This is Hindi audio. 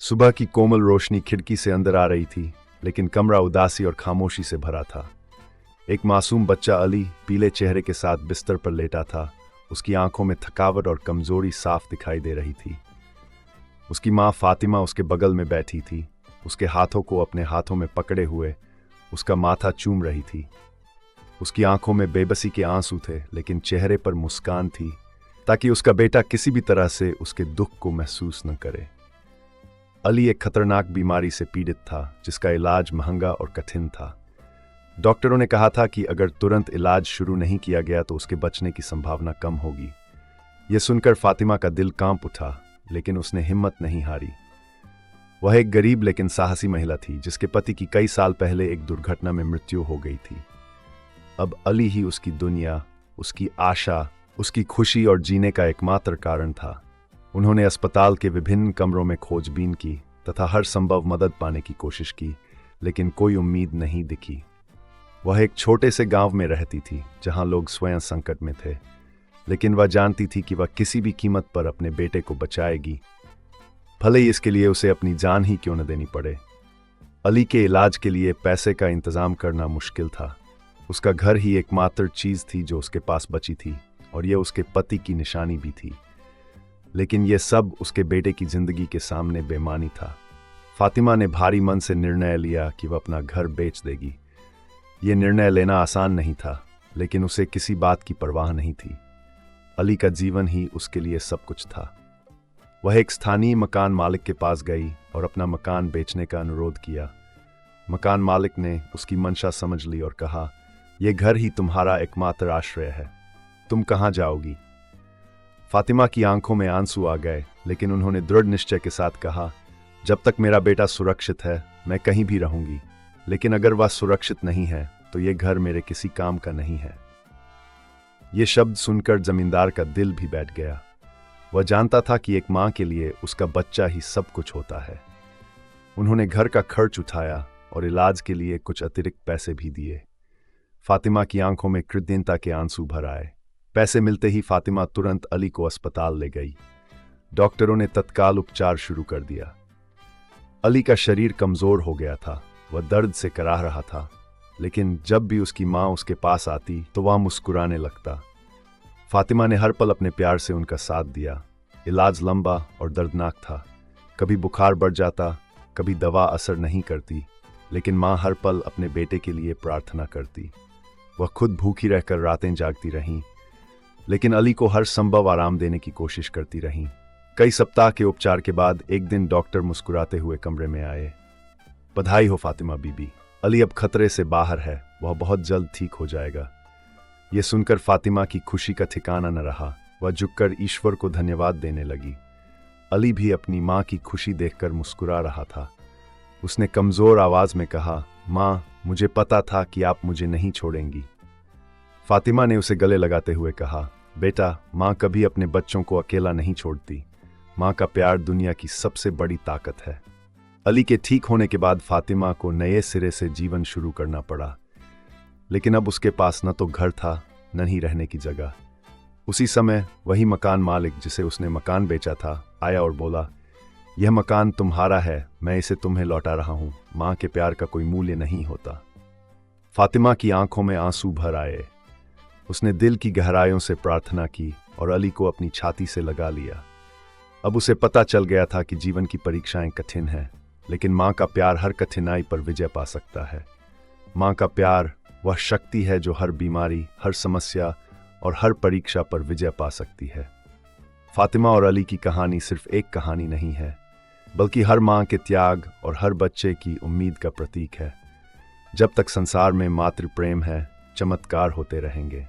सुबह की कोमल रोशनी खिड़की से अंदर आ रही थी, लेकिन कमरा उदासी और खामोशी से भरा था। एक मासूम बच्चा अली पीले चेहरे के साथ बिस्तर पर लेटा था। उसकी आंखों में थकावट और कमजोरी साफ दिखाई दे रही थी। उसकी माँ फातिमा उसके बगल में बैठी थी, उसके हाथों को अपने हाथों में पकड़े हुए उसका माथा चूम रही थी। उसकी आंखों में बेबसी के आंसू थे, लेकिन चेहरे पर मुस्कान थी, ताकि उसका बेटा किसी भी तरह से उसके दुख को महसूस न करे। अली एक खतरनाक बीमारी से पीड़ित था, जिसका इलाज महंगा और कठिन था। डॉक्टरों ने कहा था कि अगर तुरंत इलाज शुरू नहीं किया गया तो उसके बचने की संभावना कम होगी। यह सुनकर फातिमा का दिल कांप उठा, लेकिन उसने हिम्मत नहीं हारी। वह एक गरीब लेकिन साहसी महिला थी, जिसके पति की कई साल पहले एक दुर्घटना में मृत्यु हो गई थी। अब अली ही उसकी दुनिया, उसकी आशा, उसकी खुशी और जीने का एकमात्र कारण था। उन्होंने अस्पताल के विभिन्न कमरों में खोजबीन की तथा हर संभव मदद पाने की कोशिश की, लेकिन कोई उम्मीद नहीं दिखी। वह एक छोटे से गांव में रहती थी, जहां लोग स्वयं संकट में थे, लेकिन वह जानती थी कि वह किसी भी कीमत पर अपने बेटे को बचाएगी, भले ही इसके लिए उसे अपनी जान ही क्यों न देनी पड़े। अली के इलाज के लिए पैसे का इंतजाम करना मुश्किल था। उसका घर ही एकमात्र चीज थी जो उसके पास बची थी, और यह उसके पति की निशानी भी थी। लेकिन यह सब उसके बेटे की जिंदगी के सामने बेमानी था। फातिमा ने भारी मन से निर्णय लिया कि वह अपना घर बेच देगी। यह निर्णय लेना आसान नहीं था, लेकिन उसे किसी बात की परवाह नहीं थी। अली का जीवन ही उसके लिए सब कुछ था। वह एक स्थानीय मकान मालिक के पास गई और अपना मकान बेचने का अनुरोध किया। मकान मालिक ने उसकी मंशा समझ ली और कहा, यह घर ही तुम्हारा एकमात्र आश्रय है, तुम कहाँ जाओगी? फातिमा की आंखों में आंसू आ गए, लेकिन उन्होंने दृढ़ निश्चय के साथ कहा, जब तक मेरा बेटा सुरक्षित है मैं कहीं भी रहूंगी, लेकिन अगर वह सुरक्षित नहीं है तो यह घर मेरे किसी काम का नहीं है। ये शब्द सुनकर जमींदार का दिल भी बैठ गया। वह जानता था कि एक मां के लिए उसका बच्चा ही सब कुछ होता है। उन्होंने घर का खर्च उठाया और इलाज के लिए कुछ अतिरिक्त पैसे भी दिए। फातिमा की आंखों में कृतज्ञता के आंसू भर आए। पैसे मिलते ही फातिमा तुरंत अली को अस्पताल ले गई। डॉक्टरों ने तत्काल उपचार शुरू कर दिया। अली का शरीर कमजोर हो गया था, वह दर्द से कराह रहा था, लेकिन जब भी उसकी मां उसके पास आती तो वह मुस्कुराने लगता। फातिमा ने हर पल अपने प्यार से उनका साथ दिया। इलाज लंबा और दर्दनाक था। कभी बुखार बढ़ जाता, कभी दवा असर नहीं करती, लेकिन मां हर पल अपने बेटे के लिए प्रार्थना करती। वह खुद भूखी रहकर रातें जागती रहीं, लेकिन अली को हर संभव आराम देने की कोशिश करती रहीं। कई सप्ताह के उपचार के बाद एक दिन डॉक्टर मुस्कुराते हुए कमरे में आए। बधाई हो फातिमा बीबी, अली अब खतरे से बाहर है, वह बहुत जल्द ठीक हो जाएगा। यह सुनकर फातिमा की खुशी का ठिकाना न रहा। वह झुककर ईश्वर को धन्यवाद देने लगी। अली भी अपनी मां की खुशी देखकर मुस्कुरा रहा था। उसने कमजोर आवाज में कहा, मां, मुझे पता था कि आप मुझे नहीं छोड़ेंगी। फातिमा ने उसे गले लगाते हुए कहा, बेटा, मां कभी अपने बच्चों को अकेला नहीं छोड़ती। मां का प्यार दुनिया की सबसे बड़ी ताकत है। अली के ठीक होने के बाद फातिमा को नए सिरे से जीवन शुरू करना पड़ा, लेकिन अब उसके पास न तो घर था, न ही रहने की जगह। उसी समय वही मकान मालिक जिसे उसने मकान बेचा था आया और बोला, यह मकान तुम्हारा है, मैं इसे तुम्हें लौटा रहा हूं। मां के प्यार का कोई मूल्य नहीं होता। फातिमा की आंखों में आंसू भर आए। उसने दिल की गहराइयों से प्रार्थना की और अली को अपनी छाती से लगा लिया। अब उसे पता चल गया था कि जीवन की परीक्षाएं कठिन हैं, लेकिन मां का प्यार हर कठिनाई पर विजय पा सकता है। मां का प्यार वह शक्ति है जो हर बीमारी, हर समस्या और हर परीक्षा पर विजय पा सकती है। फातिमा और अली की कहानी सिर्फ एक कहानी नहीं है, बल्कि हर मां के त्याग और हर बच्चे की उम्मीद का प्रतीक है। जब तक संसार में मातृ प्रेम है, चमत्कार होते रहेंगे।